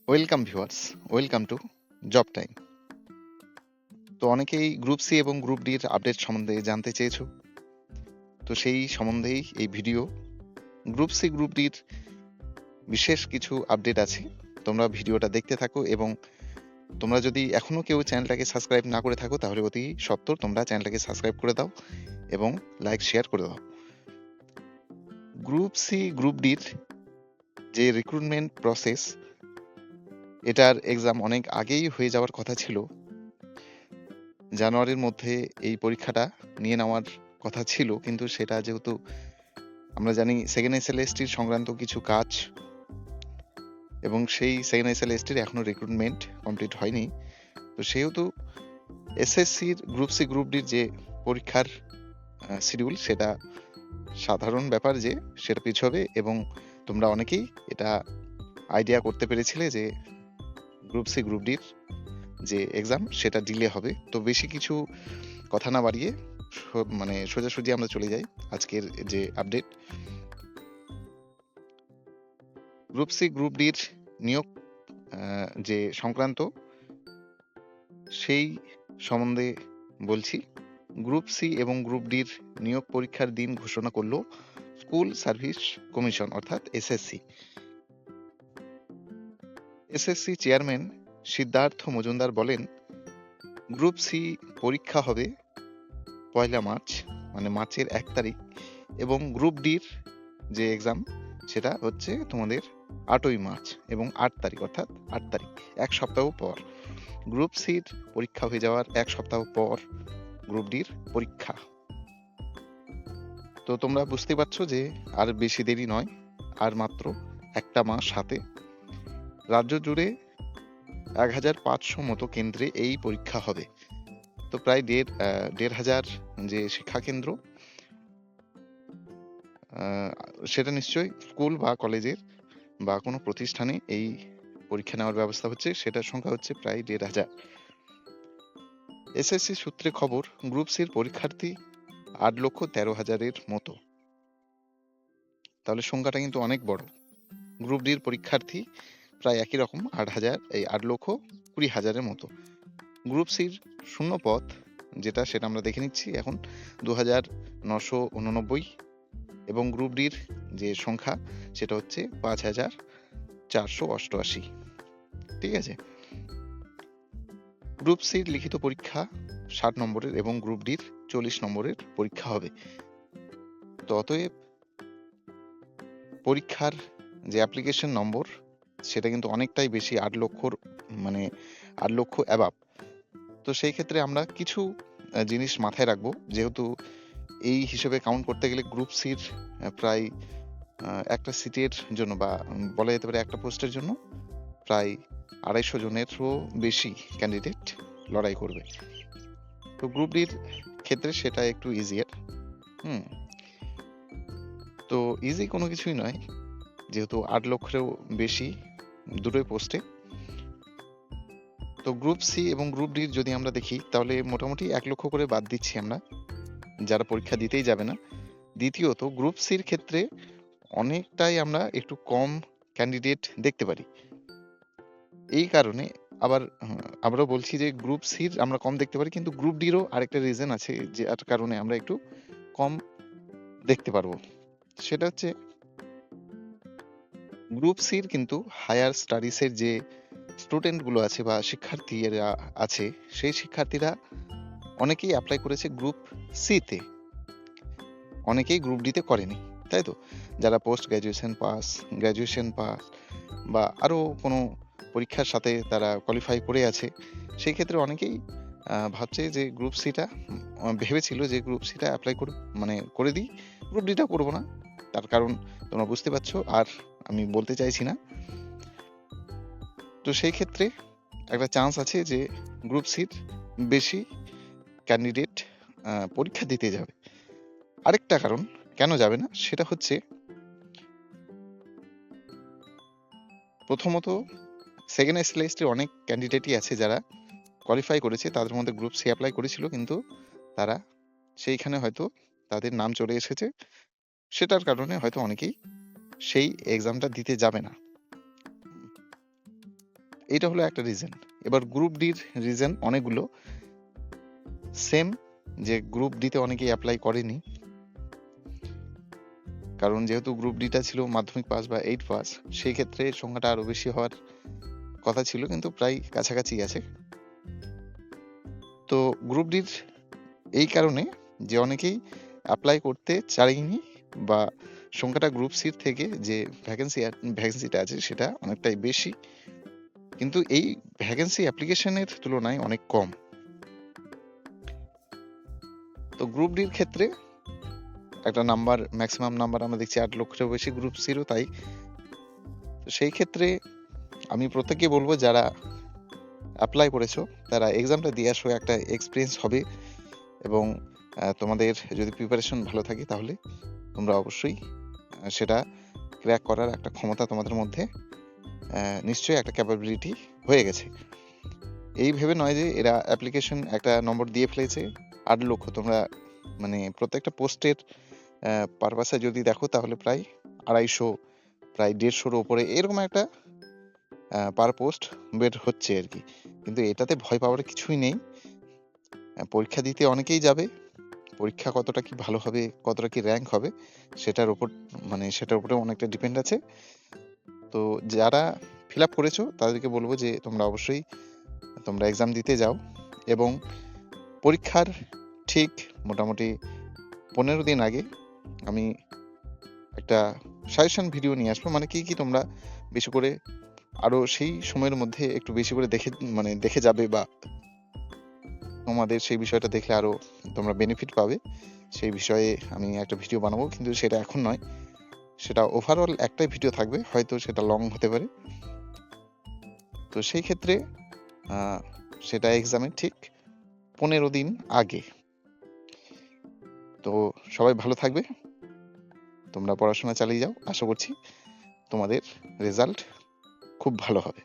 Welcome viewers, welcome to job time. তো অনেকেই group C এবং গ্রুপ ডির আপডেট সম্বন্ধে জানতে চেয়েছো। তো সেই সম্বন্ধেই এই ভিডিও। গ্রুপ সি গ্রুপ ডির বিশেষ কিছু আপডেট আছে, তোমরা ভিডিওটা দেখতে থাকো এবং তোমরা যদি এখনো কেউ চ্যানেলটাকে সাবস্ক্রাইব না করে থাকো তাহলে অতি সত্বর তোমরা চ্যানেলটাকে সাবস্ক্রাইব করে দাও এবং লাইক শেয়ার করে দাও। গ্রুপ সি গ্রুপ ডির যে রিক্রুটমেন্ট প্রসেস, এটার এক্সাম অনেক আগেই হয়ে যাওয়ার কথা ছিল। জানুয়ারির মধ্যে এই পরীক্ষাটা নিয়ে নেওয়ার কথা ছিল, কিন্তু সেটা যেহেতু আমরা জানি সেকেন্ড এসএলএসটির সংক্রান্ত কিছু কাজ এবং সেই সেকেন্ড এসএলএসটির এখনো রিক্রুটমেন্ট কমপ্লিট হয়নি, তো সেহেতু এসএসসির গ্রুপ সি গ্রুপ ডির যে পরীক্ষার শিডিউল, সেটা সাধারণ ব্যাপার যে সেটা পিছবে এবং তোমরা অনেকেই এটা আইডিয়া করতে পেরেছিলে যে গ্রুপ সি গ্রুপ ডির যে এক্সাম সেটা ডিলে হবে। তো বেশি কিছু কথা না বাড়িয়ে সোজাসুজি আমরা চলে যাই আজকের যে আপডেট। গ্রুপ সি গ্রুপ ডির নিয়োগ যে সংক্রান্ত সেই সম্বন্ধে বলছি। গ্রুপ সি এবং গ্রুপ ডির নিয়োগ পরীক্ষার দিন ঘোষণা করলো স্কুল সার্ভিস কমিশন অর্থাৎ SSC. SSC chairman Siddhartha Majumdar বলেন, গ্রুপ সি পরীক্ষা হবে 1 মার্চ, মানে মার্চের 1 তারিখ, এবং গ্রুপ ডির যে এক্সাম সেটা হচ্ছে তোমাদের 8ই মার্চ এবং 8 তারিখ অর্থাৎ 8 তারিখ, এক সপ্তাহ পর। গ্রুপ সির পরীক্ষা হয়ে যাওয়ার এক সপ্তাহ পর গ্রুপ ডির পরীক্ষা। তো তোমরা বুঝতে পারছো যে আর বেশি দেরি নয়, আর মাত্র একটা মাস হাতে। রাজ্য জুড়ে 1500 মতো কেন্দ্রে এই পরীক্ষা হবে। তো প্রায় 1,500 যে শিক্ষা কেন্দ্র, সেটা নিশ্চয়ই স্কুল বা কলেজের বা কোনো প্রতিষ্ঠানে এই পরীক্ষা নেওয়ার ব্যবস্থা হচ্ছে, সেটার সংখ্যা হচ্ছে প্রায় 1,500। এসএসসি সূত্রে খবর, গ্রুপ সির পরীক্ষার্থী 8,13,000-এর মতো। তাহলে সংখ্যাটা কিন্তু অনেক বড়। গ্রুপ ডির পরীক্ষার্থী প্রায় একই রকম, 8,20,000-এর মতো। গ্রুপ সির শূন্য পদ যেটা, সেটা আমরা দেখে নিচ্ছি এখন 2,989, এবং গ্রুপ ডির যে সংখ্যা সেটা হচ্ছে 5,488। ঠিক আছে। গ্রুপ সির লিখিত পরীক্ষা 60 নম্বরের এবং গ্রুপ ডির 40 নম্বরের পরীক্ষা হবে। তো অতএব পরীক্ষার যে অ্যাপ্লিকেশন নম্বর সেটা কিন্তু অনেকটাই বেশি, 8 লক্ষ অ্যাবাব। তো সেই ক্ষেত্রে আমরা কিছু জিনিস মাথায় রাখবো, যেহেতু এই হিসেবে কাউন্ট করতে গেলে গ্রুপ সির প্রায় একটা সিটের জন্য বা বলা যেতে পারে একটা পোস্টের জন্য প্রায় 250 জনেরও বেশি ক্যান্ডিডেট লড়াই করবে। তো গ্রুপ ডির ক্ষেত্রে সেটা একটু ইজিয়ার। তো ইজি কোনো কিছুই নয়, যেহেতু 8 লক্ষেরও বেশি দুটোই পোস্টে। তো গ্রুপ সি এবং গ্রুপ ডির যদি আমরা দেখি তাহলে মোটামুটি 1 লক্ষ করে বাদ দিচ্ছি আমরা, যারা পরীক্ষা দিতেই যাবে না। দ্বিতীয়ত গ্রুপ সির ক্ষেত্রে অনেকটাই আমরা একটু কম ক্যান্ডিডেট দেখতে পারি। এই কারণে আবার আমরাও বলছি যে গ্রুপ সির আমরা কম দেখতে পারি, কিন্তু গ্রুপ ডিরও আরেকটা রিজন আছে যে কারণে আমরা একটু কম দেখতে পারবো। সেটা হচ্ছে গ্রুপ সির কিন্তু হায়ার স্টাডিজের যে স্টুডেন্টগুলো আছে বা শিক্ষার্থীরা আছে, সেই শিক্ষার্থীরা অনেকেই অ্যাপ্লাই করেছে গ্রুপ সিতে, অনেকেই গ্রুপ ডিতে করেনি, তাই তো? যারা পোস্ট গ্র্যাজুয়েশন পাস বা আরও কোনো পরীক্ষার সাথে তারা কোয়ালিফাই করে আছে, সেই ক্ষেত্রে অনেকেই ভাবছে যে গ্রুপ সিটা ভেবেছিল যে গ্রুপ সিটা অ্যাপ্লাই করে দিই, গ্রুপ ডিটা করবো না। তার কারণ তোমরা বুঝতে পারছো, আর আমি বলতে চাইছি না। তো সেই ক্ষেত্রে একটা চান্স আছে যে গ্রুপ সির বেশি ক্যান্ডিডেট পরীক্ষা দিতে যাবে। আরেকটা কারণ কেন যাবে না সেটা হচ্ছে, প্রথমত সেকেন্ড এসএলএসটির অনেক ক্যান্ডিডেটই আছে যারা কোয়ালিফাই করেছে, তাদের মধ্যে গ্রুপ সি অ্যাপ্লাই করেছিল, কিন্তু তারা সেইখানে হয়তো তাদের নাম চলে এসেছে, সেটার কারণে হয়তো অনেকেই সেই এক্সামটা দিতে যাবে না। এইটা হলো একটা রিজন। এবার গ্রুপ ডির রিজন অনেকগুলো। সেম, যে গ্রুপ ডিতে অনেকেই অ্যাপ্লাই করেনি, কারণ যেহেতু গ্রুপ ডিটা ছিল মাধ্যমিক পাস বা 8 পাস, সেই ক্ষেত্রে সংখ্যাটা আরো বেশি হওয়ার কথা ছিল, কিন্তু প্রায় কাছাকাছি আছে। তো গ্রুপ ডির এই কারণে যে অনেকেই অ্যাপ্লাই করতে চায়নি, বা সংখ্যাটা গ্রুপ সির থেকে যে ভ্যাকেন্সিটা আছে সেটা অনেকটাই বেশি, কিন্তু এই ভ্যাকেন্সি অ্যাপ্লিকেশনের তুলনায় অনেক কম। তো গ্রুপ ডির ক্ষেত্রে একটা নাম্বার, ম্যাক্সিমাম নাম্বার আমরা দেখছি 8 লক্ষেরও বেশি, গ্রুপ সিরও তাই। তো সেই ক্ষেত্রে আমি প্রত্যেককে বলবো, যারা অ্যাপ্লাই করেছো তারা এক্সামটা দিয়ে আসো, একটা এক্সপিরিয়েন্স হবে, এবং তোমাদের যদি প্রিপারেশন ভালো থাকে তাহলে তোমরা অবশ্যই সেটা ক্র্যাক করার একটা ক্ষমতা তোমাদের মধ্যে নিশ্চয়ই একটা ক্যাপাবিলিটি হয়ে গেছে। এই ভেবে নয় যে এরা অ্যাপ্লিকেশন একটা নম্বর দিয়ে ফেলেছে 8 লক্ষ, তোমরা মানে প্রত্যেকটা পোস্টের পারপাসে যদি দেখো তাহলে প্রায় 250, প্রায় 150-র উপরে এরকম একটা পার পোস্ট বের হচ্ছে আর কি। কিন্তু এটাতে ভয় পাওয়ার কিছুই নেই। পরীক্ষা দিতে অনেকেই যাবে, পরীক্ষা কতটা কি ভালো হবে, কতটা কি র্যাঙ্ক হবে, সেটার উপরে অনেকটা ডিপেন্ড আছে। তো যারা ফিল আপ করেছো তাদেরকে বলবো যে তোমরা অবশ্যই তোমরা এক্সাম দিতে যাও, এবং পরীক্ষার ঠিক মোটামুটি 15 দিন আগে আমি একটা সাজেশন ভিডিও নিয়ে আসবো, মানে কি তোমরা বেশি করে আরো সেই সময়ের মধ্যে একটু বেশি করে দেখে যাবে, বা তোমাদের সেই বিষয়টা দেখলে আরো তোমরা বেনিফিট পাবে, সেই বিষয়ে আমি একটা ভিডিও বানাবো। কিন্তু সেটা এখন নয়, সেটা ওভারঅল একটাই ভিডিও থাকবে, হয়তো সেটা লং হতে পারে। তো সেই ক্ষেত্রে সেটা এক্সামের ঠিক 15 দিন আগে। তো সবাই ভালো থাকবে, তোমরা পড়াশোনা চালিয়ে যাও, আশা করছি তোমাদের রেজাল্ট খুব ভালো হবে।